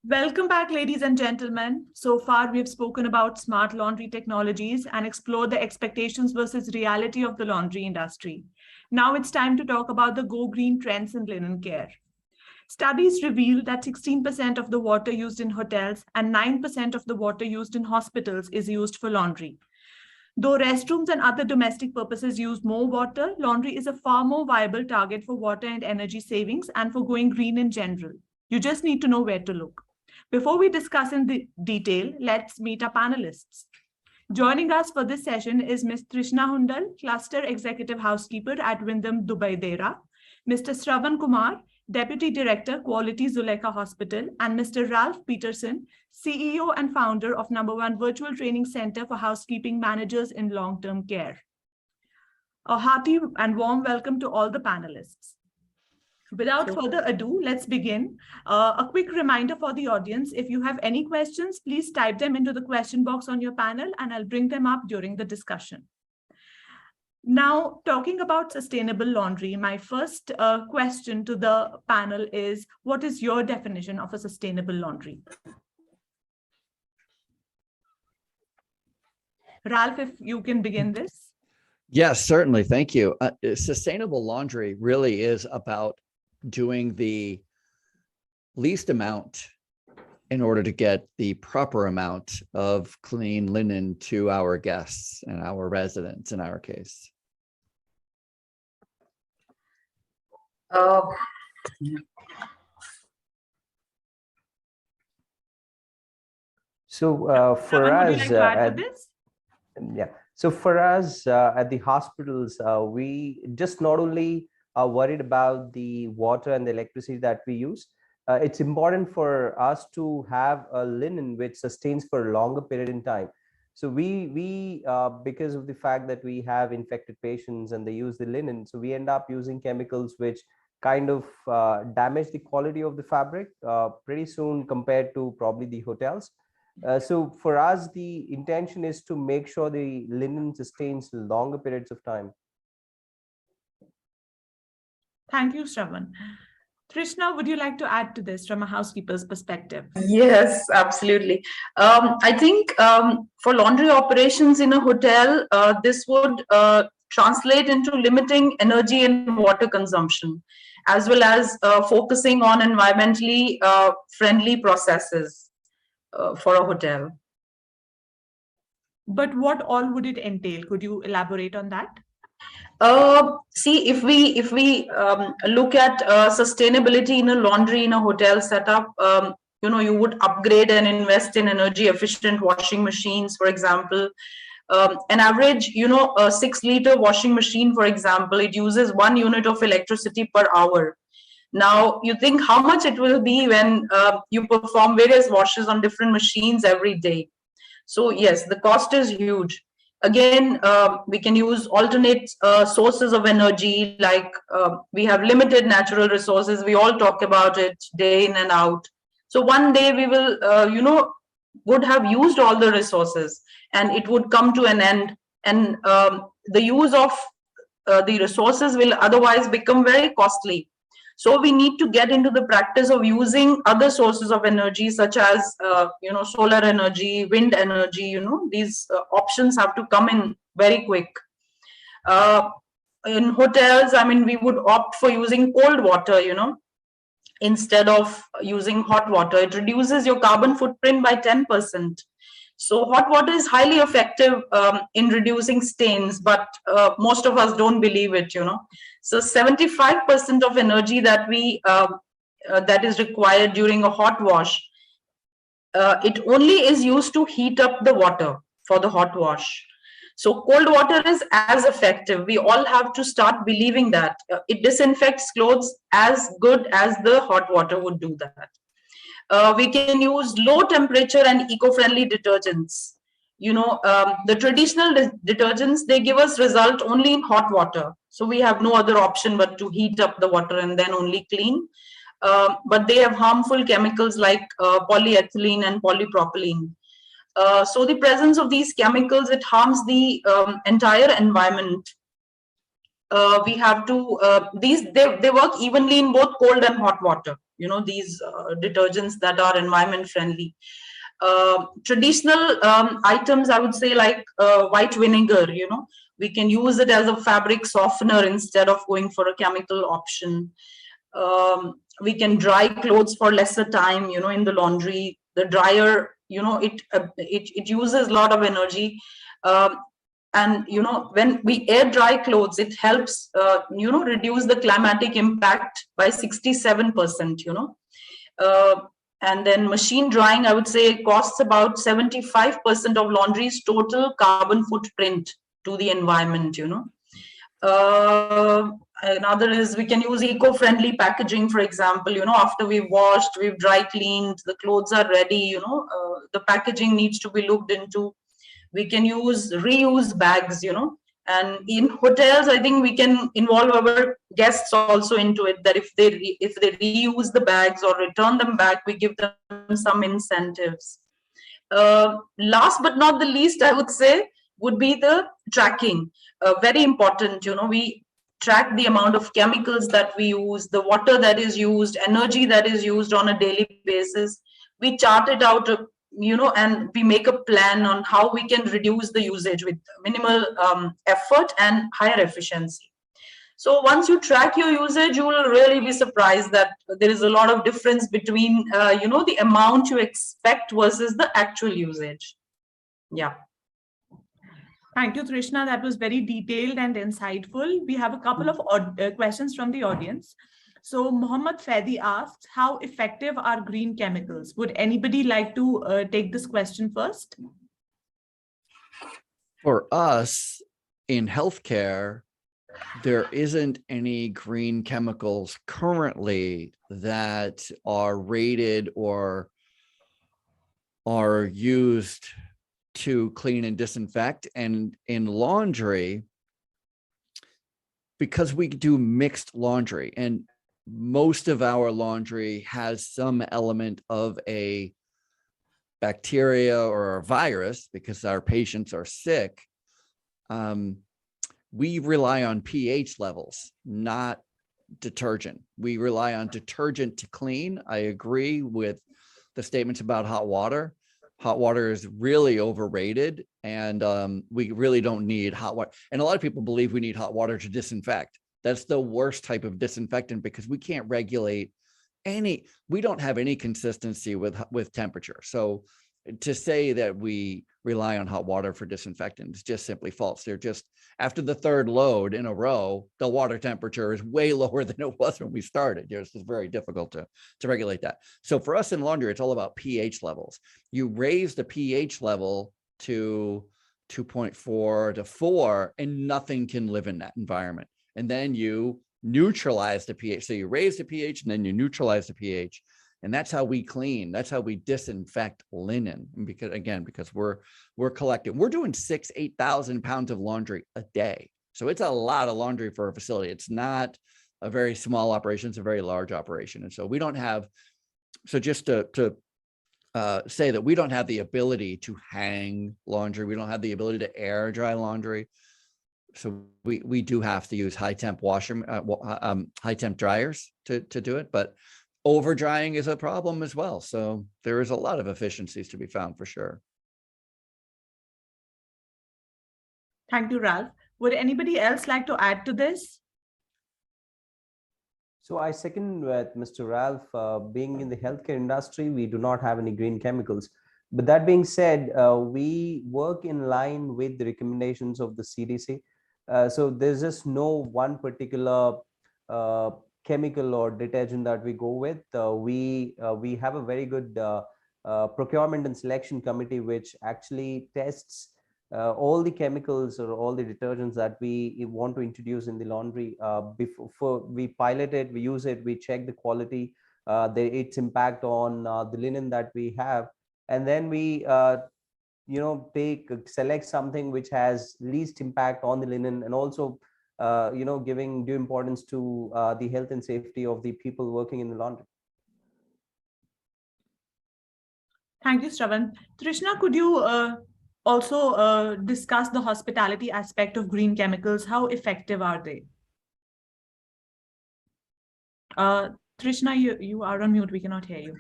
Welcome back, ladies and gentlemen. So far, we have spoken about smart laundry technologies and explored the expectations versus reality of the laundry industry. Now it's time to talk about the Go Green trends in linen care. Studies reveal that 16% of the water used in hotels and 9% of the water used in hospitals is used for laundry. Though restrooms and other domestic purposes use more water, laundry is a far more viable target for water and energy savings and for going green in general. You just need to know where to look. Before we discuss in detail, let's meet our panelists. Joining us for this session is Ms. Trishna Hundal, Cluster Executive Housekeeper at Wyndham Dubai Dera, Mr. Shravan Kumar, Deputy Director, Quality Zulekha Hospital, and Mr. Ralph Peterson, CEO and founder of No. 1 Virtual Training Center for Housekeeping Managers in Long-Term Care. A hearty and warm welcome to all the panelists. Without further ado, let's begin. A quick reminder for the audience, if you have any questions, please type them into the question box on your panel and I'll bring them up during the discussion. Now, talking about sustainable laundry, my first question to the panel is, what is your definition of a sustainable laundry? Ralph, if you can begin this. Yes, certainly. Thank you. Sustainable laundry really is about doing the least amount in order to get the proper amount of clean linen to our guests and our residents in our case. So for us, would you like to add to this? Yeah. So for us at the hospitals, we just not only are worried about the water and the electricity that we use. It's important for us to have a linen which sustains for a longer period in time. So we because of the fact that we have infected patients and they use the linen, so we end up using chemicals which kind of damage the quality of the fabric pretty soon compared to probably the hotels. So for us, the intention is to make sure the linen sustains longer periods of time. Thank you, Shravan. Trishna, would you like to add to this from a housekeeper's perspective? Yes, absolutely. I think for laundry operations in a hotel, this would translate into limiting energy and water consumption, as well as focusing on environmentally friendly processes for a hotel. But what all would it entail? Could you elaborate on that? See, if we look at sustainability in a laundry in a hotel setup, you would upgrade and invest in energy efficient washing machines, for example. An average, a 6-liter washing machine, for example, it uses 1 unit of electricity per hour. Now, you think how much it will be when you perform various washes on different machines every day. So yes, the cost is huge. Again, we can use alternate sources of energy, like we have limited natural resources. We all talk about it day in and out. So one day we will, would have used all the resources and it would come to an end. And the use of the resources will otherwise become very costly. So we need to get into the practice of using other sources of energy, such as, solar energy, wind energy, these options have to come in very quick. In hotels, I mean, we would opt for using cold water, instead of using hot water. It reduces your carbon footprint by 10%. So hot water is highly effective in reducing stains, but most of us don't believe it, So 75% of energy that that is required during a hot wash, it only is used to heat up the water for the hot wash. So cold water is as effective. We all have to start believing that. It disinfects clothes as good as the hot water would do that. We can use low temperature and eco-friendly detergents. The traditional detergents, they give us result only in hot water. So we have no other option but to heat up the water and then only clean. But they have harmful chemicals like polyethylene and polypropylene. So the presence of these chemicals, it harms the entire environment. We have to, they work evenly in both cold and hot water, these detergents that are environment friendly. Traditional items, I would say, like white vinegar, we can use it as a fabric softener instead of going for a chemical option. We can dry clothes for lesser time, in the laundry. The dryer, it uses a lot of energy. And when we air dry clothes, it helps reduce the climatic impact by 67%. And then machine drying, I would say, costs about 75% of laundry's total carbon footprint to the environment. Another is we can use eco-friendly packaging, for example. After we've washed, we've dry cleaned, the clothes are ready. The packaging needs to be looked into. We can use reuse bags, and in hotels, I think we can involve our guests also into it, that if they reuse the bags or return them back, we give them some incentives. Last but not the least, I would say, would be the tracking. Very important. We track the amount of chemicals that we use, the water that is used, energy that is used on a daily basis. We chart it out, and we make a plan on how we can reduce the usage with minimal effort and higher efficiency. So once you track your usage, you will really be surprised that there is a lot of difference between, the amount you expect versus the actual usage. Yeah. Thank you, Trishna. That was very detailed and insightful. We have a couple of questions from the audience. So Mohammed Fedi asks, how effective are green chemicals? Would anybody like to take this question first? For us in healthcare, there isn't any green chemicals currently that are rated or are used to clean and disinfect. And in laundry, because we do mixed laundry, and most of our laundry has some element of a bacteria or a virus because our patients are sick, we rely on pH levels, not detergent. We rely on detergent to clean. I agree with the statements about hot water. Hot water is really overrated, and we really don't need hot water. And a lot of people believe we need hot water to disinfect. That's the worst type of disinfectant because we can't regulate we don't have any consistency with temperature. So to say that we rely on hot water for disinfectant is just simply false. They're just, after the third load in a row, the water temperature is way lower than it was when we started. It's very difficult to regulate that. So for us in laundry, it's all about pH levels. You raise the pH level to 2.4 to 4, and nothing can live in that environment. And then you neutralize the pH. So you raise the pH and then you neutralize the pH. And that's how we clean. That's how we disinfect linen. And because we're collecting, we're doing 8,000 pounds of laundry a day. So it's a lot of laundry for a facility. It's not a very small operation. It's a very large operation. And so we don't have, so just to say that we don't have the ability to hang laundry. We don't have the ability to air dry laundry. So we do have to use high temp high temp dryers to do it, but over drying is a problem as well. So there is a lot of efficiencies to be found for sure. Thank you, Ralph. Would anybody else like to add to this? So I second with Mr. Ralph. Being in the healthcare industry, we do not have any green chemicals. But that being said, we work in line with the recommendations of the CDC. So there's just no one particular chemical or detergent that we go with. We have a very good procurement and selection committee which actually tests all the chemicals or all the detergents that we want to introduce in the laundry. Before we pilot it, we use it, we check the quality, its impact on the linen that we have, and then we select something which has least impact on the linen, and also giving due importance to the health and safety of the people working in the laundry. Thank you, Shravan. Trishna, could you also discuss the hospitality aspect of green chemicals? How effective are they? Trishna, you are on mute. We cannot hear you.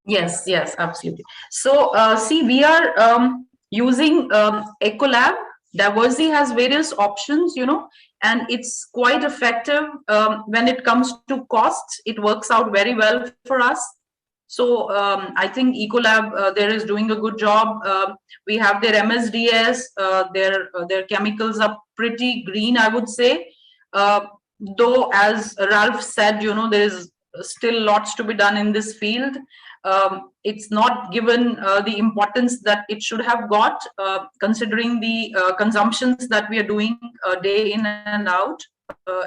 Yes, yes, absolutely. So, see, we are using Ecolab. Diversey has various options, and it's quite effective when it comes to costs. It works out very well for us. So I think Ecolab there is doing a good job. We have their MSDS. Their chemicals are pretty green, I would say. Though, as Ralph said, there is still lots to be done in this field. It's not given the importance that it should have got, considering the consumptions that we are doing day in and out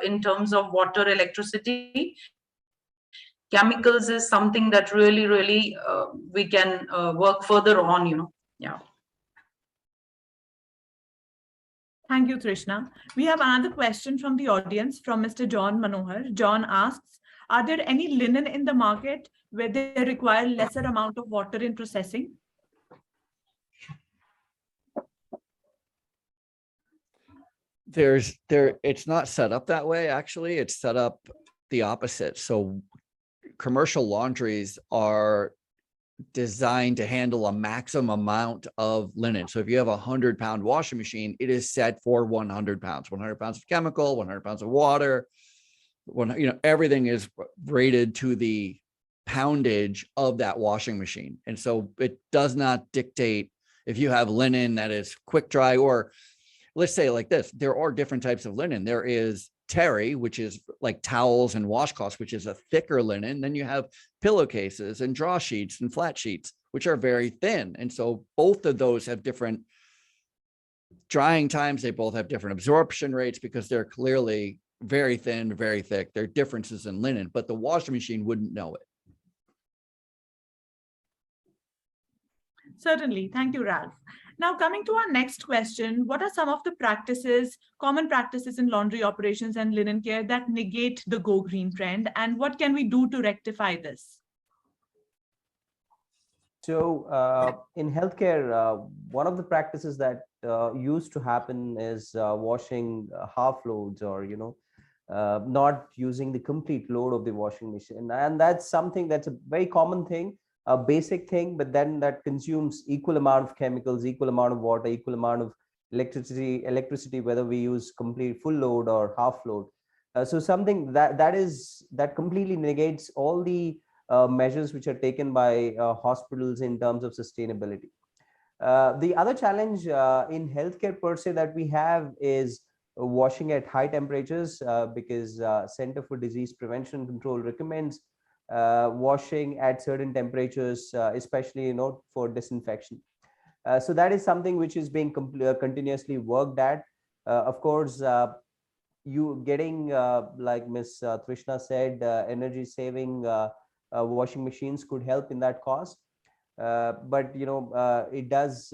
in terms of water, electricity. Chemicals is something that really we can work further on. Yeah. Thank you, Trishna. We have another question from the audience from Mr. John Manohar. John asks, are there any linen in the market where they require lesser amount of water in processing? It's not set up that way. Actually, it's set up the opposite. So commercial laundries are designed to handle a maximum amount of linen. So if you have a 100-pound washing machine, it is set for 100 pounds, 100 pounds of chemical, 100 pounds of water. Everything is rated to the poundage of that washing machine. And so it does not dictate if you have linen that is quick dry, or let's say like this, there are different types of linen. There is terry, which is like towels and washcloths, which is a thicker linen. Then you have pillowcases and draw sheets and flat sheets, which are very thin. And so both of those have different drying times. They both have different absorption rates because they're clearly very thin, very thick. There are differences in linen, but the washing machine wouldn't know it. Certainly. Thank you, Ralph. Now, coming to our next question, what are some of the common practices in laundry operations and linen care that negate the Go Green trend, and what can we do to rectify this? So in healthcare, one of the practices that used to happen is washing half loads, or not using the complete load of the washing machine, and that's something that's a very common thing, a basic thing, but then that consumes equal amount of chemicals, equal amount of water, equal amount of electricity, whether we use complete full load or half load. So something that completely negates all the measures which are taken by hospitals in terms of sustainability. The other challenge in healthcare per se that we have is washing at high temperatures, because Center for Disease Prevention and Control recommends washing at certain temperatures, especially for disinfection. So that is something which is being continuously worked at. Of course, you getting like Ms. Trishna said, energy saving washing machines could help in that cause, but it does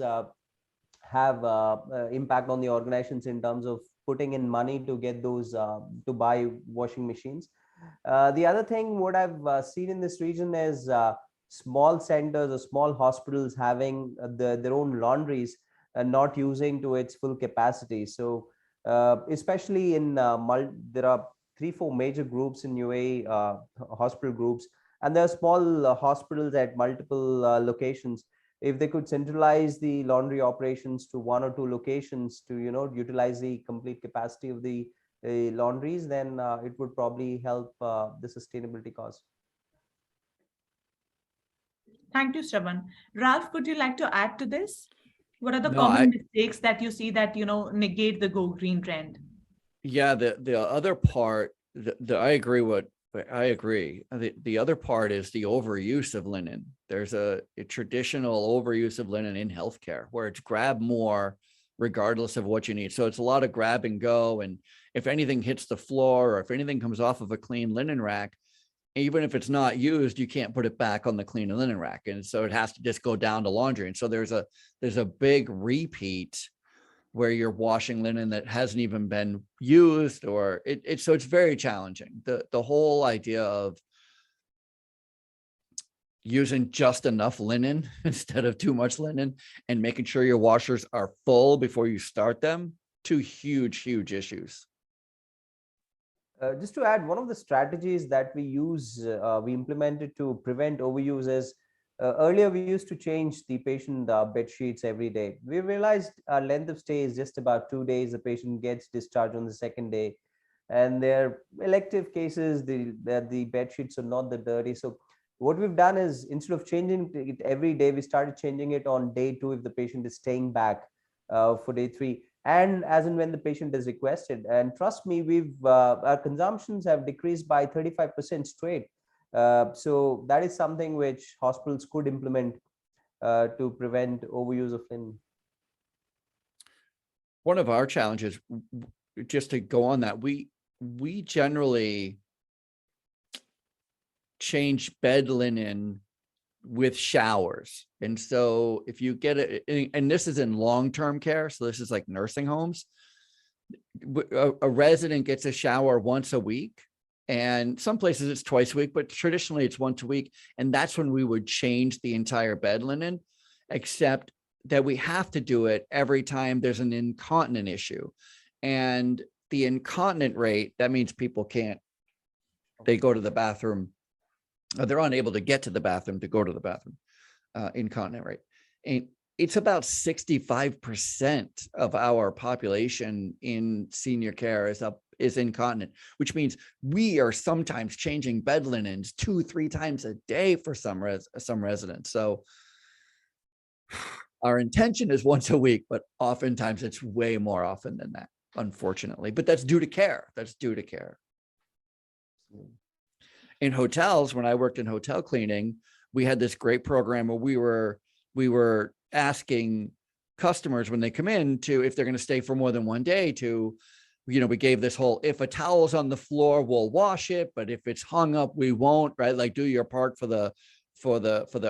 have impact on the organizations in terms of putting in money to get those to buy washing machines. The other thing what I've seen in this region is small centers or small hospitals having their own laundries and not using to its full capacity. So especially in there are 3-4 major groups in UAE, hospital groups, and there are small hospitals at multiple locations. If they could centralize the laundry operations to 1 or 2 locations to utilize the complete capacity of the laundries, then it would probably help the sustainability cause. Thank you, Shravan. Ralph, would you like to add to this? What are the common mistakes that you see that negate the Go Green trend? Yeah, the other part, I agree. The other part is the overuse of linen. There's a traditional overuse of linen in healthcare where it's grab more regardless of what you need. So it's a lot of grab and go. And if anything hits the floor or if anything comes off of a clean linen rack, even if it's not used, you can't put it back on the clean linen rack. And so it has to just go down to laundry. And so there's a big repeat where you're washing linen that hasn't even been used, or so it's very challenging. The whole idea of using just enough linen instead of too much linen and making sure your washers are full before you start them, 2 huge issues. Just to add, one of the strategies that we implemented to prevent overuse is earlier we used to change the patient bed sheets every day. We realized our length of stay is just about 2 days. The patient gets discharged on the second day, and their elective cases, the bed sheets are not that dirty. So what we've done is, instead of changing it every day, we started changing it on day 2 if the patient is staying back for day 3, and as and when the patient is requested. And trust me, our consumptions have decreased by 35% straight. So that is something which hospitals could implement to prevent overuse of linen. One of our challenges, just to go on that, we generally change bed linen with showers. And so if you get it, and this is in long-term care, so this is like nursing homes, a resident gets a shower once a week, and some places it's twice a week, but traditionally it's once a week. And that's when we would change the entire bed linen, except that we have to do it every time there's an incontinent issue. And the incontinent rate, that means people can't, they go to the bathroom, they're unable to get to the bathroom to go to the bathroom, incontinent rate. And it's about 65% of our population in senior care is incontinent, which means we are sometimes changing bed linens 2-3 times a day for some residents. So our intention is once a week, but oftentimes it's way more often than that, unfortunately. But that's due to care. That's due to care. In hotels, when I worked in hotel cleaning, we had this great program where we were asking customers when they come in to, if they're going to stay for more than one day, to, you know, we gave this whole, if a towel's on the floor, we'll wash it, but if it's hung up, we won't, right? Like, do your part for the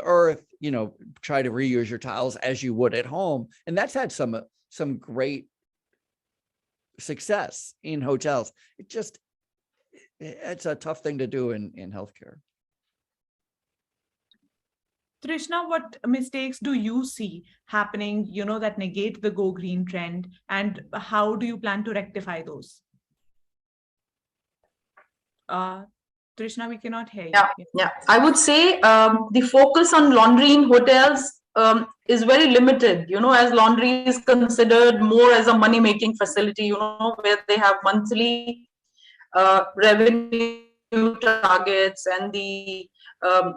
earth, you know, try to reuse your towels as you would at home. And that's had some great success in hotels. It's a tough thing to do in healthcare. Trishna, what mistakes do you see happening, you know, that negate the Go Green trend, and how do you plan to rectify those? Trishna, we cannot hear you. Yeah. I would say the focus on laundry in hotels is very limited, you know, as laundry is considered more as a money-making facility, you know, where they have monthly revenue targets, and the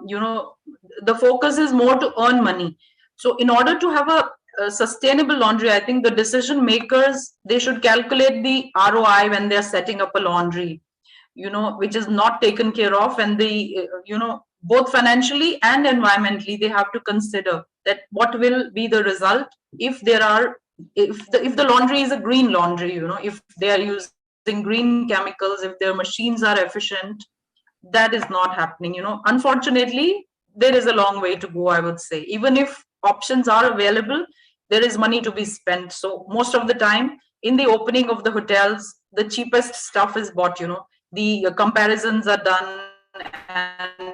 you know, the focus is more to earn money. So in order to have a sustainable laundry, I think the decision makers, they should calculate the ROI when they're setting up a laundry, you know, which is not taken care of, and the you know, both financially and environmentally, they have to consider that what will be the result if there are, if the laundry is a green laundry, you know, if they are using green chemicals, if their machines are efficient. That is not happening, you know. Unfortunately, there is a long way to go, I would say. Even if options are available, there is money to be spent. So most of the time in the opening of the hotels, the cheapest stuff is bought, you know, the comparisons are done, and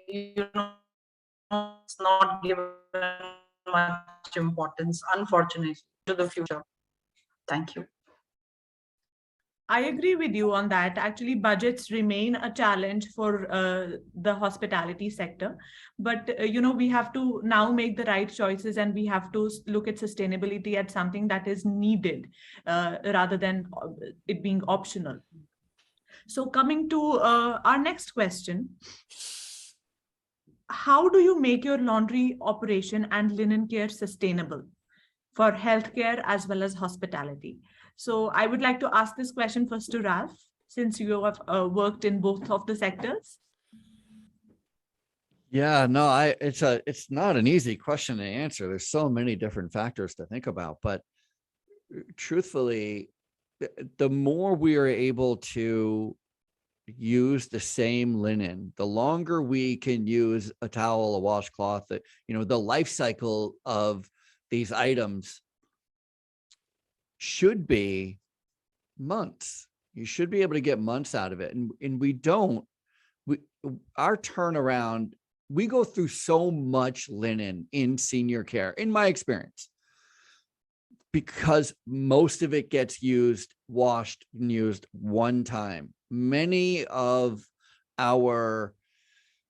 you know, it's not given much importance, unfortunately, to the future. Thank you. I agree with you on that. Actually, budgets remain a challenge for the hospitality sector. But, you know, we have to now make the right choices, and we have to look at sustainability as something that is needed rather than it being optional. So coming to our next question, how do you make your laundry operation and linen care sustainable for healthcare as well as hospitality? So I would like to ask this question first to Ralph, since you have worked in both of the sectors. Yeah, no, it's not an easy question to answer. There's so many different factors to think about, but truthfully, the more we are able to use the same linen, the longer we can use a towel, a washcloth, you know, the life cycle of these items should be months. You should be able to get months out of it. And our turnaround, we go through so much linen in senior care, in my experience. because most of it gets used, washed, and used one time. Many of our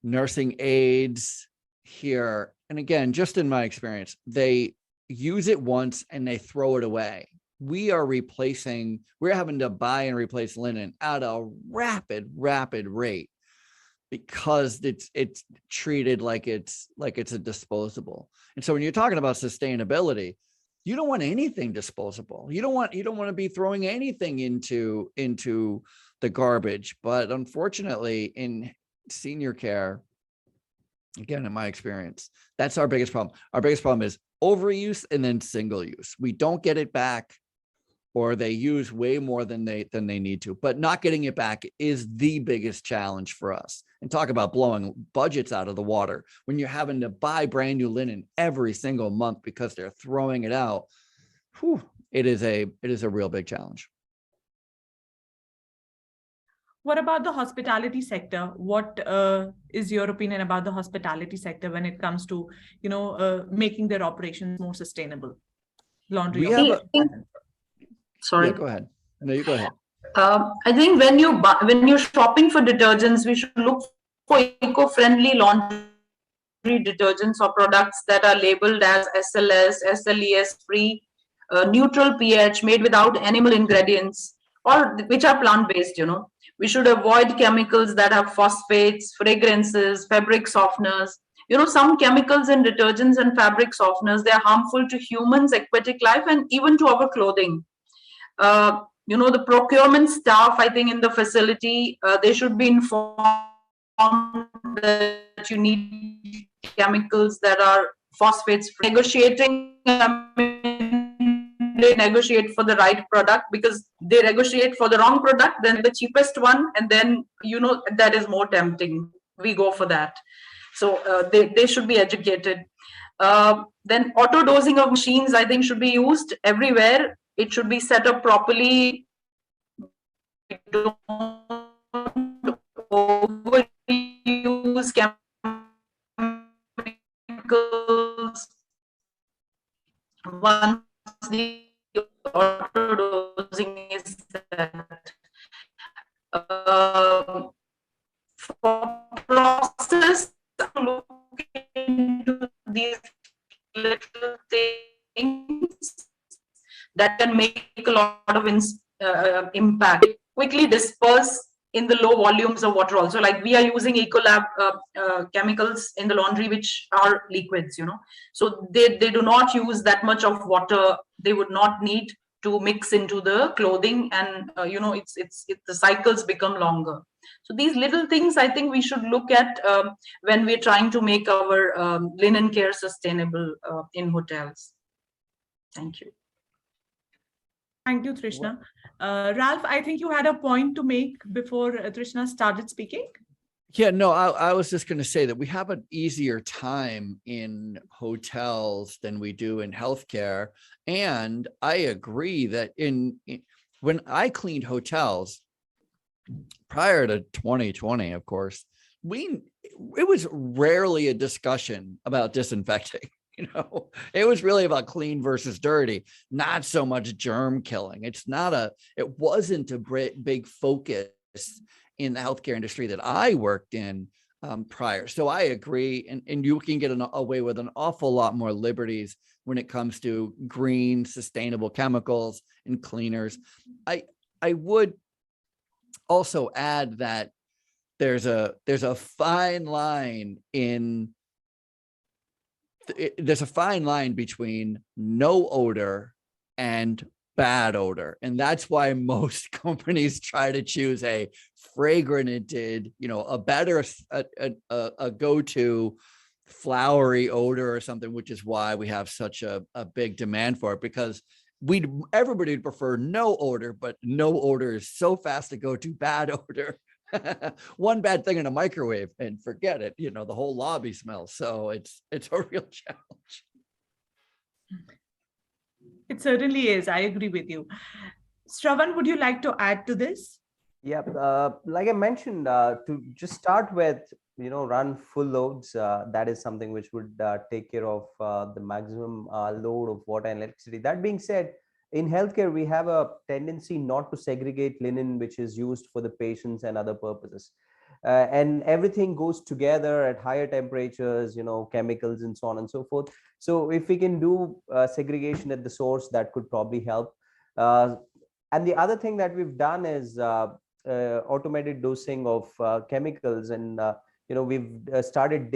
nursing aides here, and again, just in my experience, they use it once and they throw it away. We're having to buy and replace linen at a rapid rate because it's treated like it's a disposable. And so when you're talking about sustainability, you don't want anything disposable. You don't want to be throwing anything into the garbage. But unfortunately, in senior care, again, in my experience, that's our biggest problem. Our biggest problem is overuse and then single use. We don't get it back, or they use way more than they need to. But not getting it back is the biggest challenge for us. And talk about blowing budgets out of the water when you're having to buy brand new linen every single month because they're throwing it out. Whew, it is a real big challenge. What about the hospitality sector? What is your opinion about the hospitality sector when it comes to, making their operations more sustainable? Laundry. Sorry. Yeah, go ahead. No, you go ahead. I think when you're shopping for detergents, we should look for eco-friendly laundry detergents or products that are labeled as SLS, SLES free, neutral pH, made without animal ingredients, or which are plant-based. We should avoid chemicals that have phosphates, fragrances, fabric softeners. Some chemicals in detergents and fabric softeners, they are harmful to humans, aquatic life, and even to our clothing. The procurement staff, I think, in the facility, they should be informed that you need chemicals that are phosphates free. Negotiating, they negotiate for the right product, because they negotiate for the wrong product, then the cheapest one, and then that is more tempting. We go for that. So they should be educated. Then auto dosing of machines, I think, should be used everywhere. It should be set up properly. Don't overuse chemicals. Once the auto dosing is set, for process, look into these little things that can make a lot of impact. Quickly disperse in the low volumes of water also. Like we are using Ecolab chemicals in the laundry, which are liquids, So they do not use that much of water. They would not need to mix into the clothing, and the cycles become longer. So these little things, I think, we should look at when we're trying to make our linen care sustainable in hotels. Thank you. Thank you, Trishna. Ralph, I think you had a point to make before Trishna started speaking. Yeah, no, I was just going to say that we have an easier time in hotels than we do in healthcare. And I agree that when I cleaned hotels prior to 2020, of course, it was rarely a discussion about disinfecting. It was really about clean versus dirty, not so much germ killing. It wasn't a big focus in the healthcare industry that I worked in prior. So I agree. And you can get away with an awful lot more liberties when it comes to green, sustainable chemicals and cleaners. I would also add that there's a fine line between no odor and bad odor. And that's why most companies try to choose a fragranted, a go-to flowery odor or something, which is why we have such a big demand for it, because everybody would prefer no odor, but no odor is so fast to go to bad odor. One bad thing in a microwave and forget it, the whole lobby smells. So it's a real challenge. It certainly is. I agree with you. Shravan, would you like to add to this? Yeah, like I mentioned, to just start with, run full loads. That is something which would take care of the maximum load of water and electricity. That being said, in healthcare, we have a tendency not to segregate linen, which is used for the patients and other purposes. And everything goes together at higher temperatures, chemicals and so on and so forth. So if we can do segregation at the source, that could probably help. Uh, and the other thing that we've done is automated dosing of chemicals, and we've started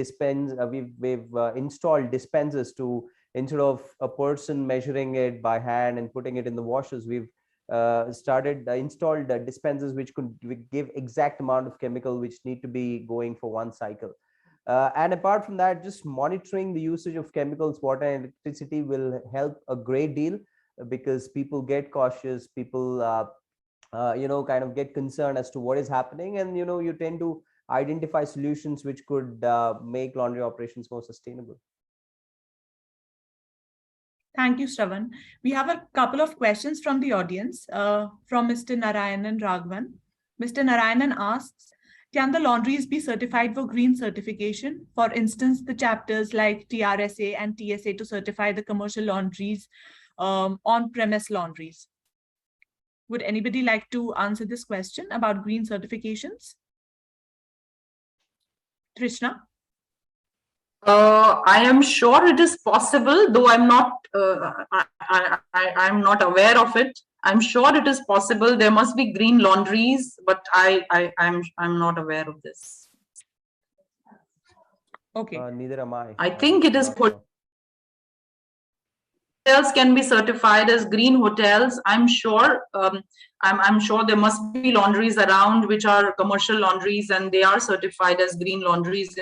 we've installed dispensers to, instead of a person measuring it by hand and putting it in the washers, we've started installed dispensers which could give exact amount of chemical which need to be going for one cycle. And apart from that, just monitoring the usage of chemicals, water and electricity will help a great deal, because people get cautious, people kind of get concerned as to what is happening, and you tend to identify solutions which could make laundry operations more sustainable. Thank you, Shravan. We have a couple of questions from the audience, from Mr. Narayanan Raghavan. Mr. Narayanan asks, can the laundries be certified for green certification? For instance, the chapters like TRSA and TSA to certify the commercial laundries, on-premise laundries. Would anybody like to answer this question about green certifications? Trishna? I am sure it is possible, though I'm not I'm not aware of it. I'm sure it is possible. There must be green laundries, but I'm not aware of this. Okay. Neither am I. I think it is put. Hotels can be certified as green hotels. I'm sure. I'm sure there must be laundries around which are commercial laundries, and they are certified as green laundries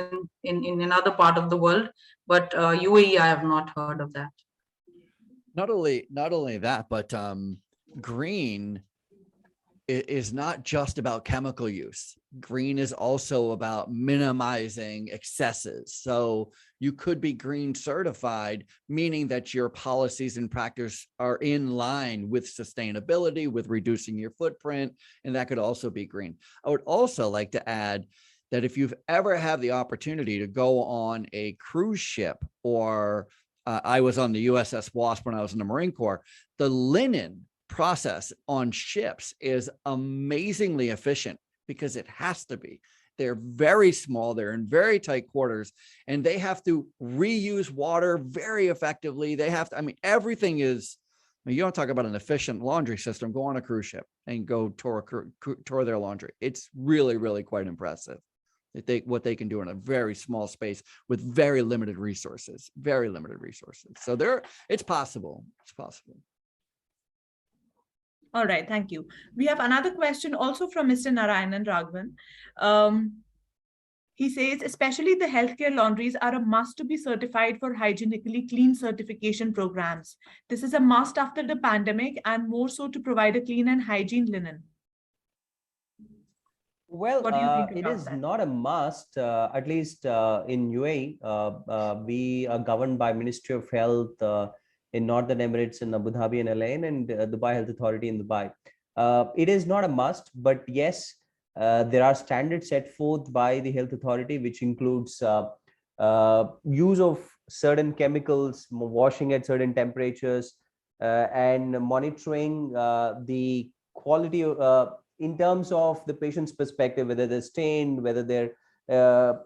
in another part of the world. But UAE, I have not heard of that. Not only that, but green is not just about chemical use. Green is also about minimizing excesses. So you could be green certified, meaning that your policies and practice are in line with sustainability, with reducing your footprint, and that could also be green. I would also like to add that if you've ever had the opportunity to go on a cruise ship, or I was on the USS Wasp when I was in the Marine Corps, the linen process on ships is amazingly efficient, because it has to be. They're very small, they're in very tight quarters, and they have to reuse water very effectively. They have to, I mean, everything is, you don't talk about an efficient laundry system. Go on a cruise ship and go tour their laundry. It's really, really quite impressive what they can do in a very small space with very limited resources. So it's possible. It's possible. All right, thank you. We have another question also from Mr. Narayanan Raghavan. He says, especially the healthcare laundries are a must to be certified for hygienically clean certification programs. This is a must after the pandemic, and more so to provide a clean and hygiene linen. Well, What do you think it about is that? not a must, at least in UAE. We are governed by Ministry of Health in Northern Emirates, in Abu Dhabi and Al Ain, and Dubai Health Authority in Dubai. It is not a must, but yes, there are standards set forth by the health authority, which includes use of certain chemicals, washing at certain temperatures, and monitoring the quality in terms of the patient's perspective, whether they're stained, whether they're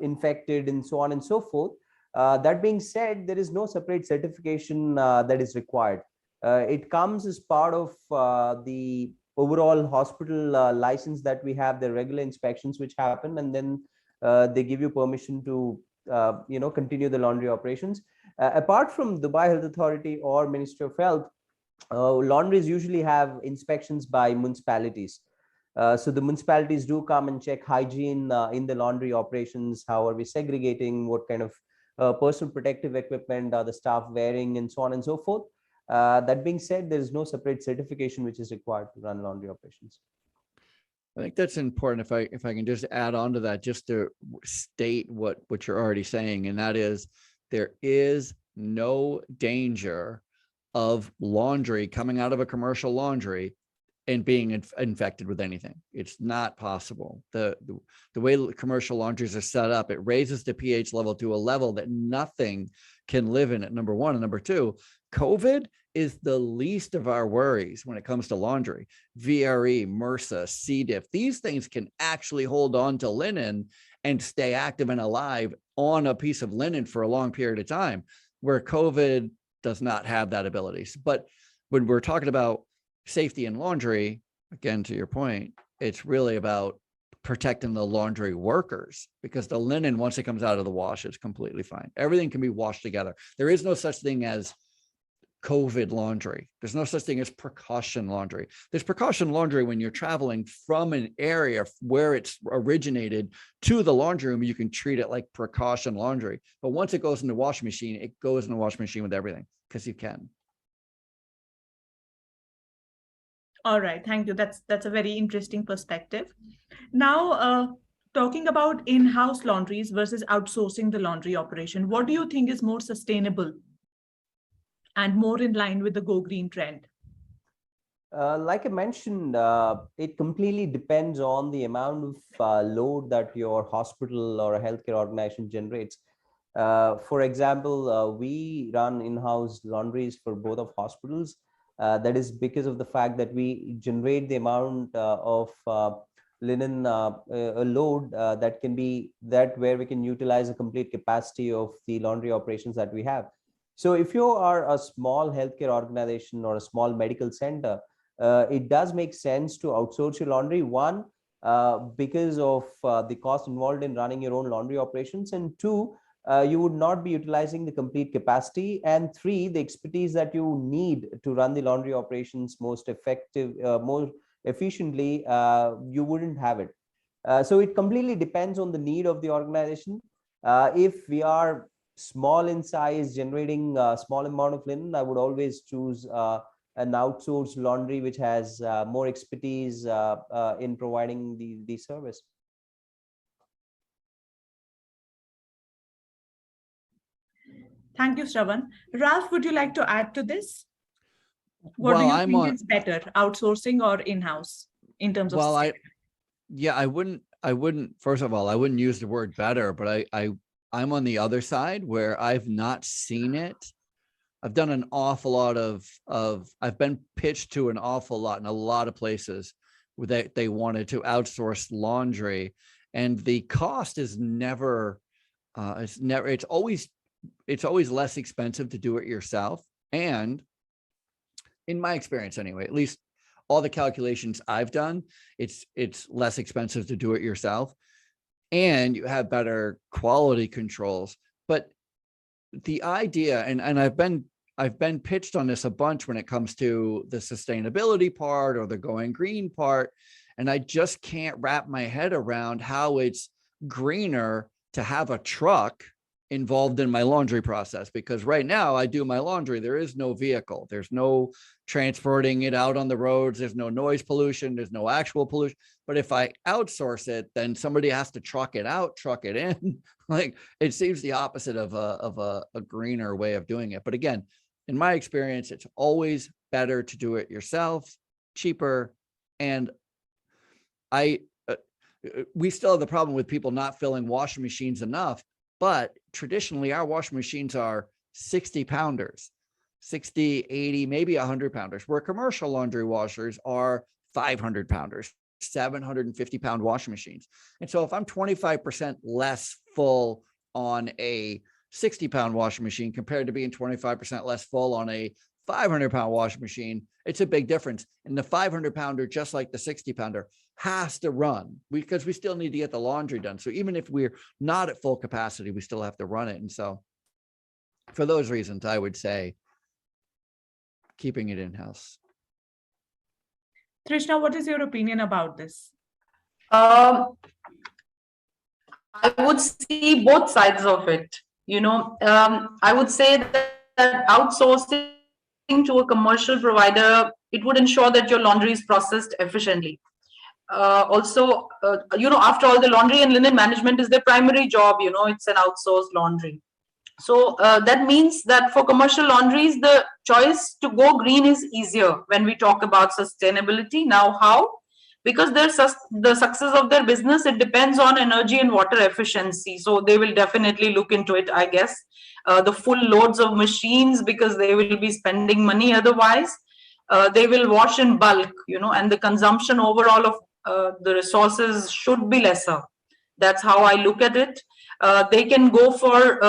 infected, and so on and so forth. That being said, there is no separate certification that is required. It comes as part of the overall hospital license that we have, the regular inspections which happen, and then they give you permission to continue the laundry operations. Apart from Dubai Health Authority or Ministry of Health, laundries usually have inspections by municipalities. So the municipalities do come and check hygiene in the laundry operations. How are we segregating? What kind of personal protective equipment are the staff wearing, and so on and so forth. That being said, there is no separate certification which is required to run laundry operations. I think that's important. If I can just add on to that, just to state what you're already saying, and that is, there is no danger of laundry coming out of a commercial laundry and being infected with anything. It's not possible. The way commercial laundries are set up, it raises the pH level to a level that nothing can live in it, number one. And number two, COVID is the least of our worries when it comes to laundry. VRE, MRSA, C. diff, these things can actually hold on to linen and stay active and alive on a piece of linen for a long period of time, where COVID does not have that ability. But when we're talking about safety in laundry, again, to your point, it's really about protecting the laundry workers, because the linen, once it comes out of the wash, is completely fine. Everything can be washed together. There is no such thing as COVID laundry. There's no such thing as precaution laundry. There's precaution laundry when you're traveling from an area where it's originated to the laundry room. You can treat it like precaution laundry. But once it goes in the washing machine, it goes in the washing machine with everything, because you can. All right, thank you. That's a very interesting perspective. Now, talking about in-house laundries versus outsourcing the laundry operation, what do you think is more sustainable and more in line with the Go Green trend? Like I mentioned, it completely depends on the amount of load that your hospital or a healthcare organization generates. For example, we run in-house laundries for both of hospitals. That is because of the fact that we generate the amount of linen load that can be where we can utilize the complete capacity of the laundry operations that we have. So if you are a small healthcare organization or a small medical center, it does make sense to outsource your laundry. One, because of the cost involved in running your own laundry operations, and two, you would not be utilizing the complete capacity, and three, the expertise that you need to run the laundry operations most more efficiently, you wouldn't have it. So it completely depends on the need of the organization. If we are small in size, generating a small amount of linen, I would always choose an outsourced laundry which has more expertise in providing the service. Thank you, Shravan. Ralph, would you like to add to this? What Well, do you think is better, outsourcing or in-house in terms of? Well, I wouldn't, first of all, I wouldn't use the word better, but I'm on the other side where I've not seen it. I've done an awful lot I've been pitched to an awful lot in a lot of places where they wanted to outsource laundry, and the cost is it's always less expensive to do it yourself. And in my experience anyway, at least all the calculations I've done, it's less expensive to do it yourself, and you have better quality controls. But the idea, and I've been pitched on this a bunch when it comes to the sustainability part or the going green part, and I just can't wrap my head around how it's greener to have a truck involved in my laundry process, because right now I do my laundry. There is no vehicle. There's no transporting it out on the roads. There's no noise pollution. There's no actual pollution. But if I outsource it, then somebody has to truck it out, truck it in. Like, it seems the opposite of a greener way of doing it. But again, in my experience, it's always better to do it yourself, cheaper. And we still have the problem with people not filling washing machines enough. But traditionally, our washing machines are 60 pounders, 60, 80, maybe 100 pounders, where commercial laundry washers are 500 pounders, 750 pound washing machines. And so if I'm 25% less full on a 60 pound washing machine compared to being 25% less full on a 500 pound washing machine, it's a big difference. And the 500 pounder, just like the 60 pounder, has to run because we still need to get the laundry done. So even if we're not at full capacity, we still have to run it. And so for those reasons, I would say keeping it in-house. Trishna, what is your opinion about this? I would see both sides of it. I would say that outsourcing to a commercial provider, it would ensure that your laundry is processed efficiently. Also, after all, the laundry and linen management is their primary job. It's an outsourced laundry. So that means that for commercial laundries, the choice to go green is easier when we talk about sustainability. Now, how? Because the success of their business, it depends on energy and water efficiency. So they will definitely look into it, I guess. The full loads of machines, because they will be spending money otherwise. They will wash in bulk, and the consumption overall of the resources should be lesser. That's how I look at it. They can go for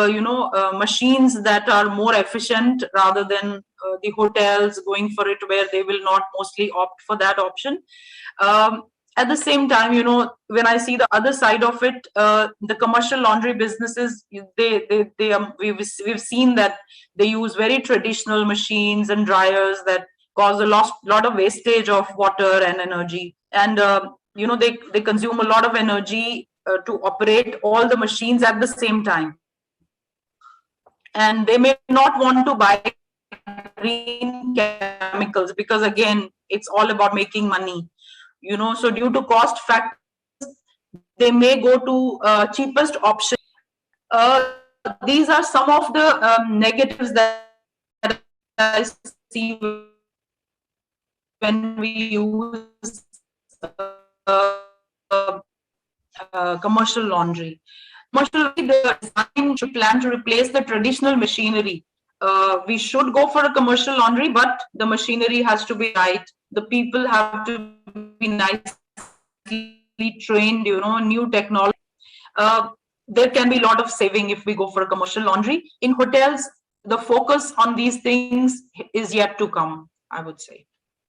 machines that are more efficient, rather than the hotels going for it, where they will not mostly opt for that option. At the same time, when I see the other side of it, the commercial laundry businesses, we've seen that they use very traditional machines and dryers that cause a lot of wastage of water and energy, and they consume a lot of energy to operate all the machines at the same time, and they may not want to buy green chemicals, because again, it's all about making money. So due to cost factors, they may go to cheapest option. These are some of the negatives that I see when we use commercial laundry. Commercial, the design should plan to replace the traditional machinery. We should go for a commercial laundry, but the machinery has to be right. The people have to be nicely trained, new technology. There can be a lot of saving if we go for a commercial laundry. In hotels, the focus on these things is yet to come, I would say.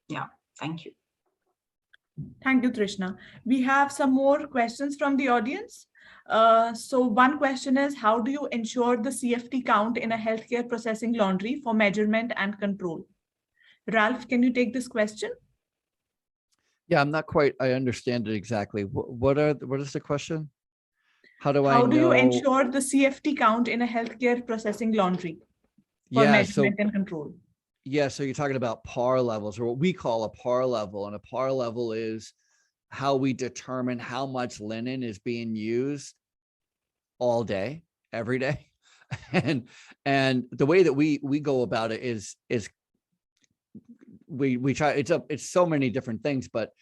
Yeah, thank you. Thank you, Trishna. We have some more questions from the audience. So one question is, how do you ensure the CFT count in a healthcare processing laundry for measurement and control? Ralph, can you take this question? Yeah, I'm not quite, I understand it exactly. What is the question? How do you ensure the CFT count in a healthcare processing laundry for measurement and control? Yeah, so you're talking about PAR levels, or what we call a PAR level. And a PAR level is how we determine how much linen is being used all day, every day. And the way that we go about it is we try, it's so many different things, but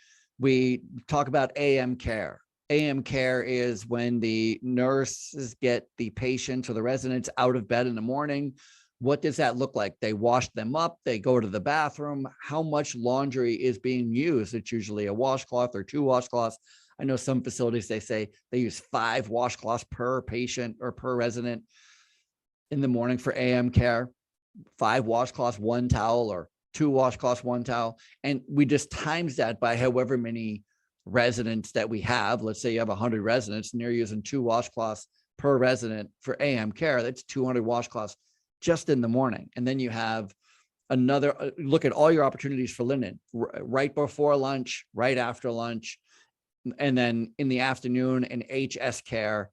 we talk about AM care. AM care is when the nurses get the patients or the residents out of bed in the morning. What does that look like? They wash them up, they go to the bathroom. How much laundry is being used? It's usually a washcloth or 2 washcloths. I know some facilities, they say they use 5 washcloths per patient or per resident in the morning for AM care. 5 washcloths, 1 towel, or 2 washcloths, 1 towel. And we just times that by however many residents that we have. Let's say you have 100 residents and you're using 2 washcloths per resident for AM care. That's 200 washcloths just in the morning. And then you have another look at all your opportunities for linen right before lunch, right after lunch, and then in the afternoon. And HS care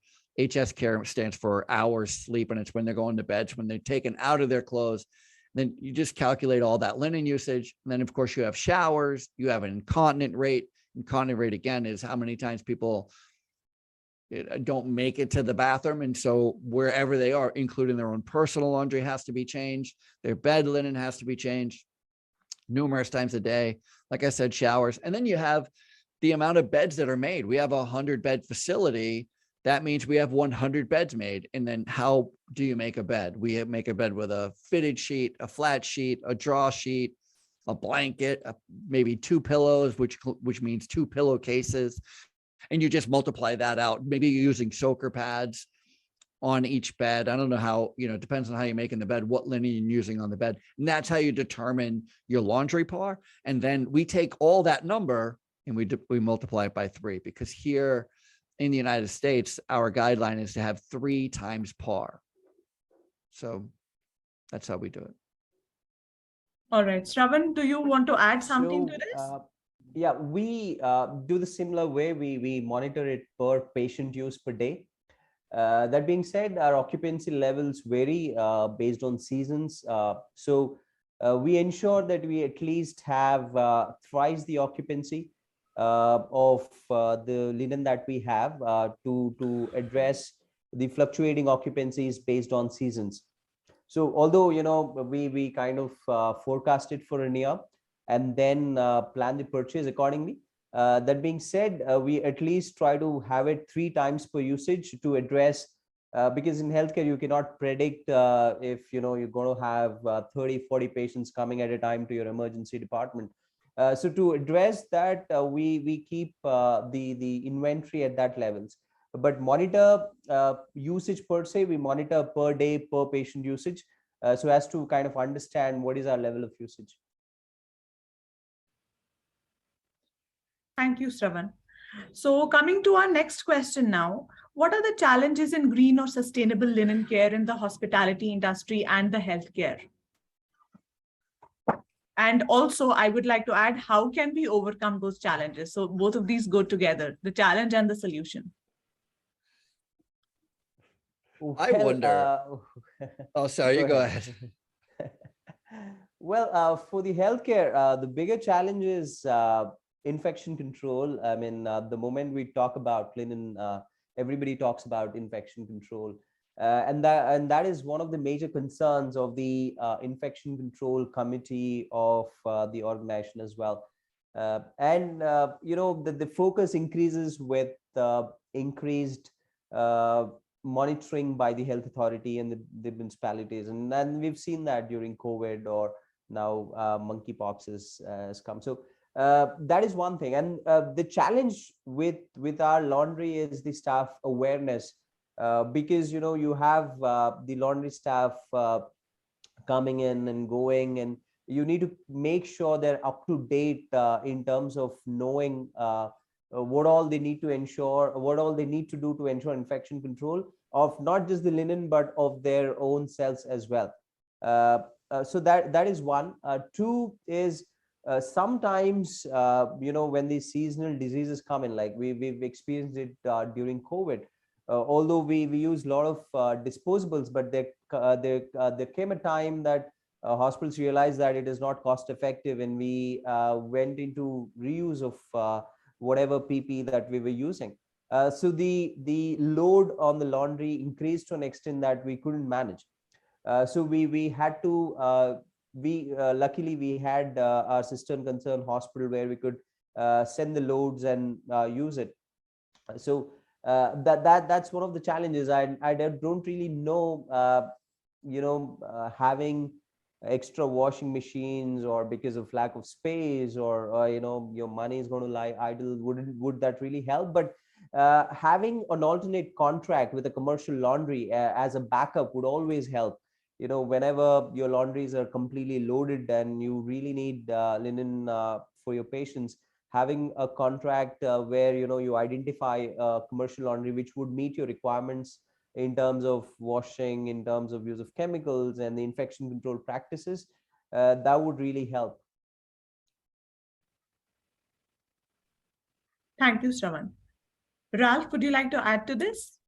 stands for hours sleep, and it's when they're going to bed, it's when they're taken out of their clothes. Then you just calculate all that linen usage. And then of course you have showers, you have an incontinent rate. Incontinent rate again is how many times people don't make it to the bathroom. And so wherever they are, including their own personal laundry, has to be changed. Their bed linen has to be changed numerous times a day. Like I said, showers. And then you have the amount of beds that are made. We have a 100-bed facility. That means we have 100 beds made. And then how do you make a bed? We make a bed with a fitted sheet, a flat sheet, a draw sheet, a blanket, maybe 2 pillows, which means 2 pillowcases. And you just multiply that out. Maybe you're using soaker pads on each bed. I don't know how, it depends on how you're making the bed, what linen you're using on the bed. And that's how you determine your laundry PAR. And then we take all that number and we multiply it by 3, because here in the United States, our guideline is to have 3 times PAR. So that's how we do it. All right. Shravan, do you want to add something to this? Yeah, we do the similar way. We monitor it per patient use per day. That being said, our occupancy levels vary based on seasons. So we ensure that we at least have thrice the occupancy of the linen that we have to address the fluctuating occupancies based on seasons. So although, we kind of forecasted for a year and then plan the purchase accordingly. That being said, we at least try to have it 3 times per usage to address, because in healthcare, you cannot predict if, you're going to have 30-40 patients coming at a time to your emergency department. So to address that, we keep the inventory at that levels. But monitor usage per se, we monitor per day, per patient usage, so as to kind of understand what is our level of usage. Thank you, Shravan. So coming to our next question now, what are the challenges in green or sustainable linen care in the hospitality industry and the healthcare? And also, I would like to add, how can we overcome those challenges? So both of these go together, the challenge and the solution. I wonder. Oh, sorry, you go ahead. Well, for the healthcare, the bigger challenge is infection control. I mean, the moment we talk about linen, everybody talks about infection control. And that is one of the major concerns of the infection control committee of the organization as well. The focus increases with increased monitoring by the health authority and the municipalities, and then we've seen that during COVID, or now monkeypox has come. So that is one thing, and the challenge with our laundry is the staff awareness, because you have the laundry staff coming in and going, and you need to make sure they're up to date in terms of knowing what all they need to ensure, what all they need to do to ensure infection control of not just the linen but of their own cells as well. So that is one. Two is sometimes when these seasonal diseases come in, like we've experienced it during COVID. Although we use a lot of disposables, but there came a time that hospitals realized that it is not cost effective, and we went into reuse of whatever PP that we were using. So the load on the laundry increased to an extent that we couldn't manage. So we had to luckily we had our sister concern hospital where we could send the loads and use it. So that's one of the challenges. I don't really know having extra washing machines, or because of lack of space, or your money is going to lie idle, would that really help? But having an alternate contract with a commercial laundry as a backup would always help. Whenever your laundries are completely loaded and you really need linen for your patients, having a contract where you identify a commercial laundry which would meet your requirements in terms of washing, in terms of use of chemicals and the infection control practices, that would really help. Thank you, Shravan. Ralph, would you like to add to this?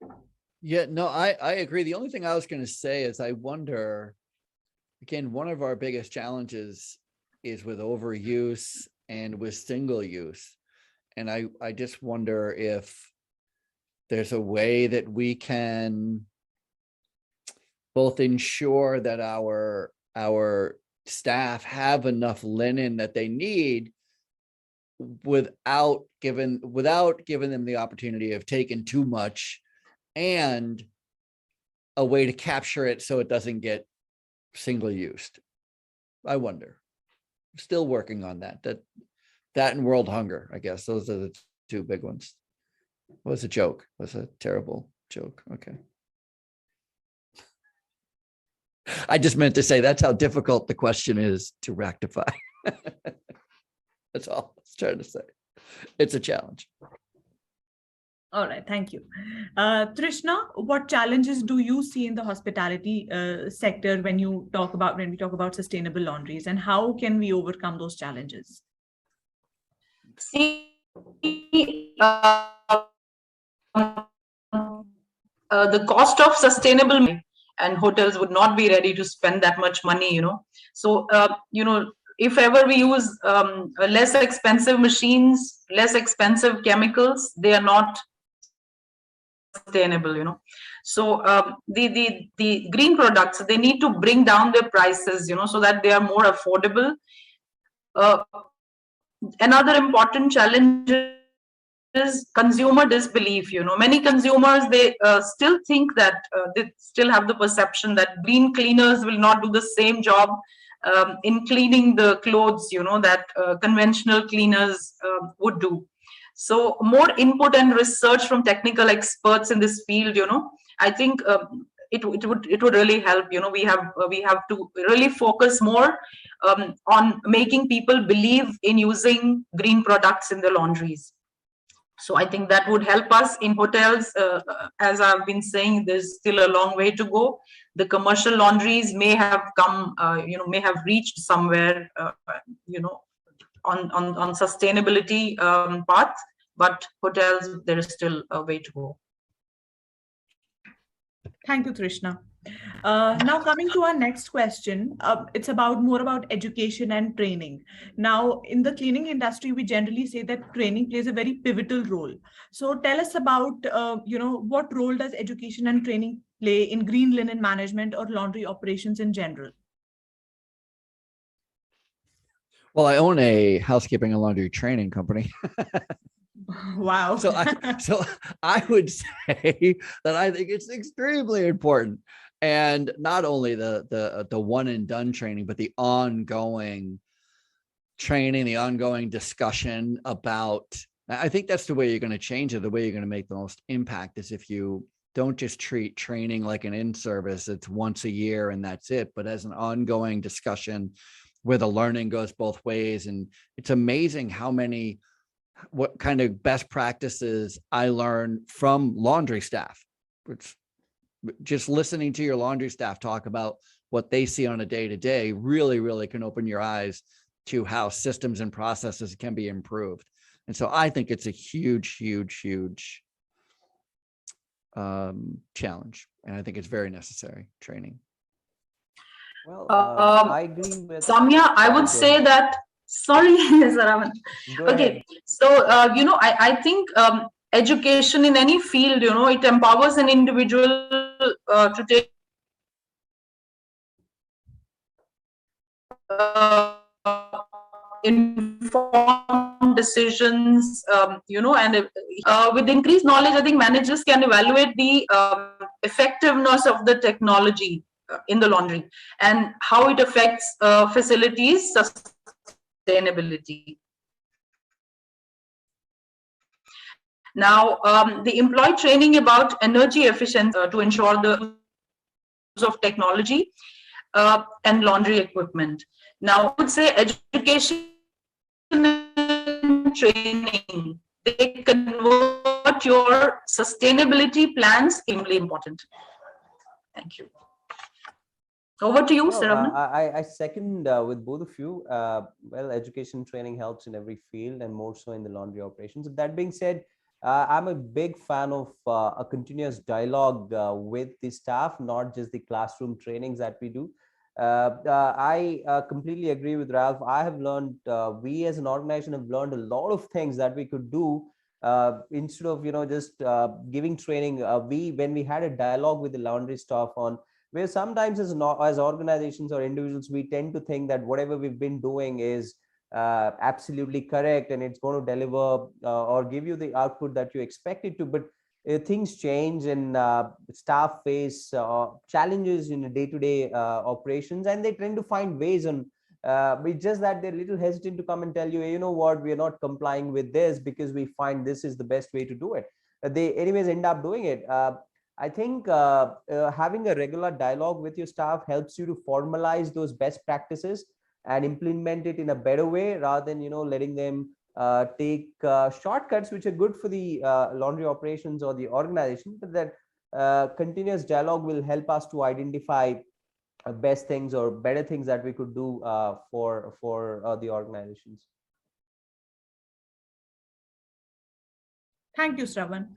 Yeah, no, I agree. The only thing I was going to say is I wonder, again, one of our biggest challenges is with overuse and with single use. And I just wonder if there's a way that we can both ensure that our staff have enough linen that they need without giving them the opportunity of taking too much, and a way to capture it so it doesn't get single used. I wonder. Still working on that. That and world hunger, I guess. Those are the two big ones. It was a joke. It was a terrible joke. Okay. I just meant to say that's how difficult the question is to rectify. That's all I was trying to say. It's a challenge. All right, thank you. Trishna, what challenges do you see in the hospitality sector when we talk about sustainable laundries, and how can we overcome those challenges? See, the cost of sustainable, and hotels would not be ready to spend that much money, So, if ever we use less expensive machines, less expensive chemicals, they are not sustainable, So the green products, they need to bring down their prices, so that they are more affordable. Another important challenge is consumer disbelief. Many consumers, they still think that they still have the perception that green cleaners will not do the same job in cleaning the clothes, that conventional cleaners would do. So more input and research from technical experts in this field, I think it would really help. We have to really focus more on making people believe in using green products in the laundries. So I think that would help us in hotels. As I've been saying, there's still a long way to go. The commercial laundries may have come, may have reached somewhere, on sustainability path, but hotels, there is still a way to go. Thank you, Trishna. Now coming to our next question, it's more about education and training. Now, in the cleaning industry, we generally say that training plays a very pivotal role. So tell us about, what role does education and training play in green linen management or laundry operations in general? Well, I own a housekeeping and laundry training company. Wow. So I would say that I think it's extremely important. And not only the one and done training, but the ongoing training, the ongoing discussion about, I think that's the way you're going to change it. The way you're going to make the most impact is if you don't just treat training like an in-service, it's once a year and that's it, but as an ongoing discussion where the learning goes both ways. And it's amazing what kind of best practices I learn from laundry staff. It's just listening to your laundry staff talk about what they see on a day-to-day really, really can open your eyes to how systems and processes can be improved. And so I think it's a huge, huge, huge challenge. And I think it's very necessary training. Well, I agree with Samya. I would say that, sorry, Saravan. Okay, so, I think education in any field, it empowers an individual to take informed decisions, and with increased knowledge, I think managers can evaluate the effectiveness of the technology in the laundry and how it affects facilities sustainability. Now, the employee training about energy efficiency to ensure the use of technology and laundry equipment. Now, I would say education and training, they convert your sustainability plans extremely important. Thank you. Over to you, Saravan. I second with both of you. Well, education training helps in every field and more so in the laundry operations. That being said, I'm a big fan of a continuous dialogue with the staff, not just the classroom trainings that we do. I completely agree with Ralph. I have learned, we as an organization have learned a lot of things that we could do instead of, just giving training. When we had a dialogue with the laundry staff on where sometimes as organizations or individuals, we tend to think that whatever we've been doing is absolutely correct and it's going to deliver or give you the output that you expect it to. But things change and staff face challenges in day-to-day operations, and they tend to find ways on it's just that they're a little hesitant to come and tell you, you know what, we're not complying with this because we find this is the best way to do it. They anyways end up doing it. I think having a regular dialogue with your staff helps you to formalize those best practices and implement it in a better way rather than, letting them take shortcuts, which are good for the laundry operations or the organization. But that continuous dialogue will help us to identify best things or better things that we could do for the organizations. Thank you, Shravan.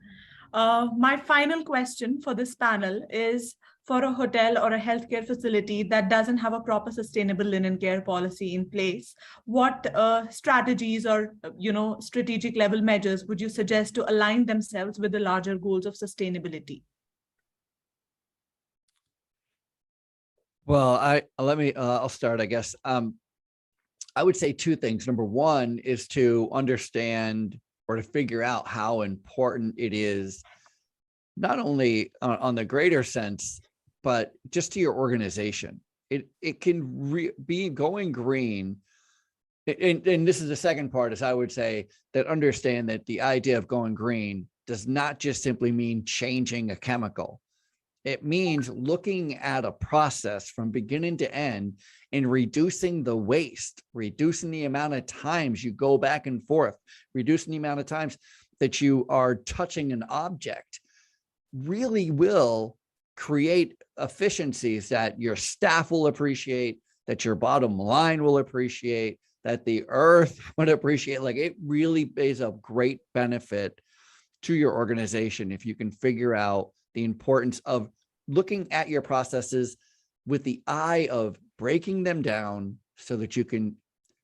My final question for this panel is, for a hotel or a healthcare facility that doesn't have a proper sustainable linen care policy in place, what strategies or strategic level measures would you suggest to align themselves with the larger goals of sustainability? Well, I'll start, I guess. I would say two things. Number one is to understand or to figure out how important it is, not only on the greater sense, but just to your organization. It can be going green. And this is the second part, is I would say that understand that the idea of going green does not just simply mean changing a chemical. It means looking at a process from beginning to end and reducing the waste, reducing the amount of times you go back and forth, reducing the amount of times that you are touching an object, really will create efficiencies that your staff will appreciate, that your bottom line will appreciate, that the earth would appreciate. Like, it really is a great benefit to your organization if you can figure out the importance of looking at your processes with the eye of breaking them down so that you can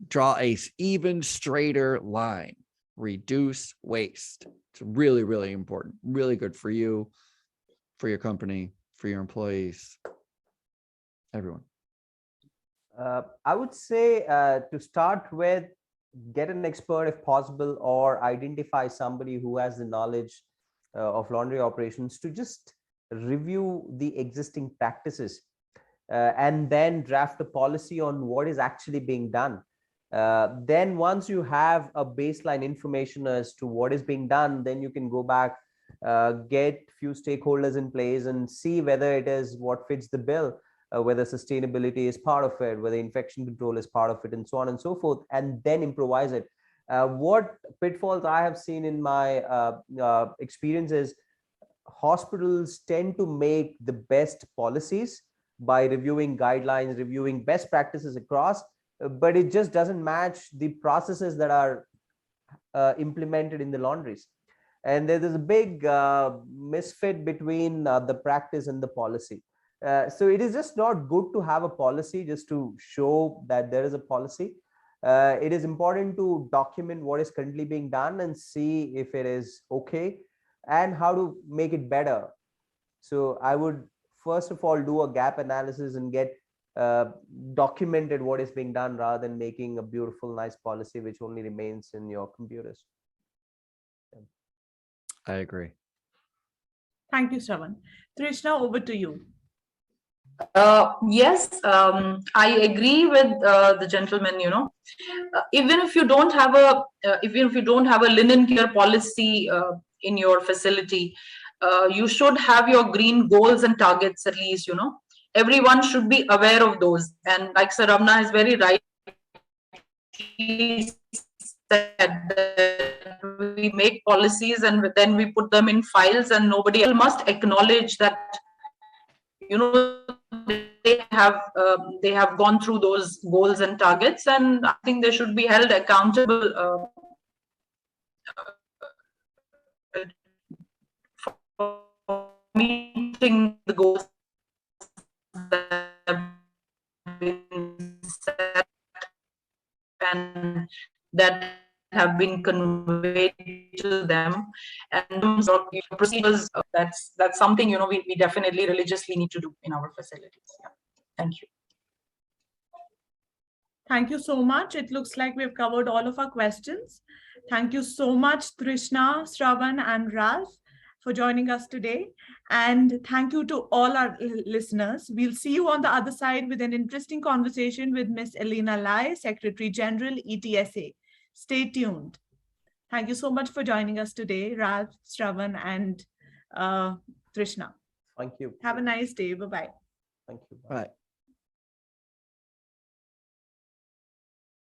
draw a even straighter line, reduce waste. It's really, really important, really good for you, for your company, for your employees, everyone. I would say to start with, get an expert if possible, or identify somebody who has the knowledge of laundry operations to just review the existing practices and then draft a policy on what is actually being done. Then once you have a baseline information as to what is being done, then you can go back, get few stakeholders in place and see whether it is what fits the bill, whether sustainability is part of it, whether infection control is part of it, and so on and so forth, and then improvise it. What pitfalls I have seen in my experience is hospitals tend to make the best policies by reviewing guidelines, reviewing best practices across, but it just doesn't match the processes that are implemented in the laundries. And there's a big misfit between the practice and the policy. So it is just not good to have a policy just to show that there is a policy. It is important to document what is currently being done and see if it is okay and how to make it better. So I would first of all do a gap analysis and get documented what is being done, rather than making a beautiful, nice policy which only remains in your computers. I agree. Thank you, Shravan. Trishna, over to you. Yes, I agree with the gentleman. Even if you don't have a linen care policy in your facility, you should have your green goals and targets at least. Everyone should be aware of those. And like Saravana is very right, he said that we make policies and then we put them in files, and nobody else must acknowledge that they have gone through those goals and targets, and I think they should be held accountable for meeting the goals that have been set and that have been conveyed to them. And procedures, that's something we definitely religiously need to do in our facilities. Yeah. Thank you. Thank you so much. It looks like we've covered all of our questions. Thank you so much, Trishna, Shravan, and Ralph, for joining us today. And thank you to all our listeners. We'll see you on the other side with an interesting conversation with Ms. Elena Lai, Secretary General, ETSA. Stay tuned. Thank you so much for joining us today, Ralph, Shravan, and Trishna. Thank you. Have a nice day. Bye-bye. Thank you. Bye.